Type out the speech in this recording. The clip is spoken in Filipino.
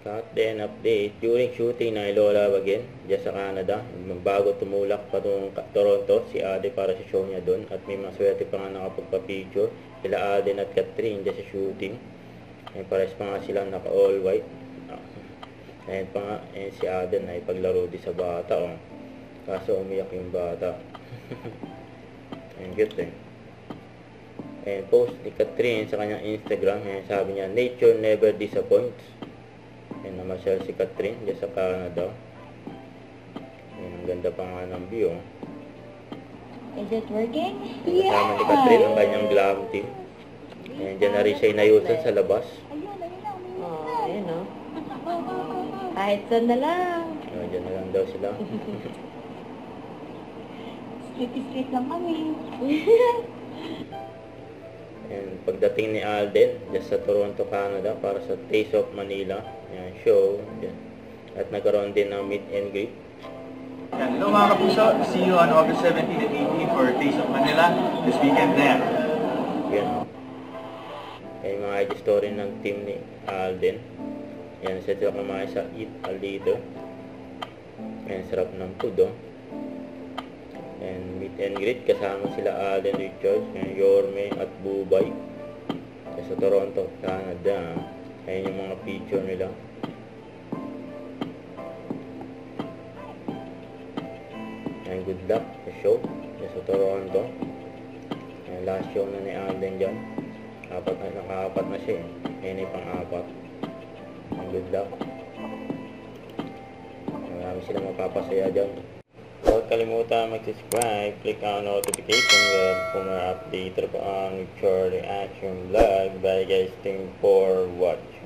At the end of the day, during shooting na Lola again, dyan sa Canada, bago tumulak patungong Toronto, si Ade para sa show niya doon. At may mga swerte pa nga nakapagpa-picture, sila Aden at Catherine dyan sa shooting. Ay, pares pa nga silang naka all white. Ayan pa nga, ayan si Aden ay paglaro din sa bata. Oh. Kaso umiyak yung bata. Ayan, cute eh. Ayan, post ni Catherine sa kanyang Instagram. Ayan, sabi niya, nature never disappoints. Ayan, namasyal si Catherine dyan sa Canada. Ayan, ang ganda pa nga ng view. Oh. Is it working? Ayan, kasama ni Catherine ang kanyang glam team. Ayan, dyan na rin siya inayusan sa labas. Oh, ayun o. Kahit saan na lang. Ayan, dyan na lang daw sila. Street lang kami. And pagdating ni Alden dyan sa Toronto, Canada para sa Taste of Manila yan, show yan. At nagkaroon din ng meet and greet. Hello mga kapuso, see you on August 17 and 18 for Taste of Manila this weekend na yan. Yan. Yung mga IG story ng team ni Alden. Yan, sa sila kumain sa Eat Alito. Yan, sarap ng food, oh. And meet and greet kasama sila Alden Richards, Yorme at Bubay sa Toronto, Canada. Ayan yung mga picture nila. And good luck sa show sa Toronto. Ayan, last show na ni Alden dyan. Naka-apat na siya eh. Ayan yung pang-apat. And good luck. Marami silang mapapasaya dyan. Huwag kalimutan mag-subscribe, click on notification bell for more update on Charlie Action Vlog. Bye guys, thank you for watching.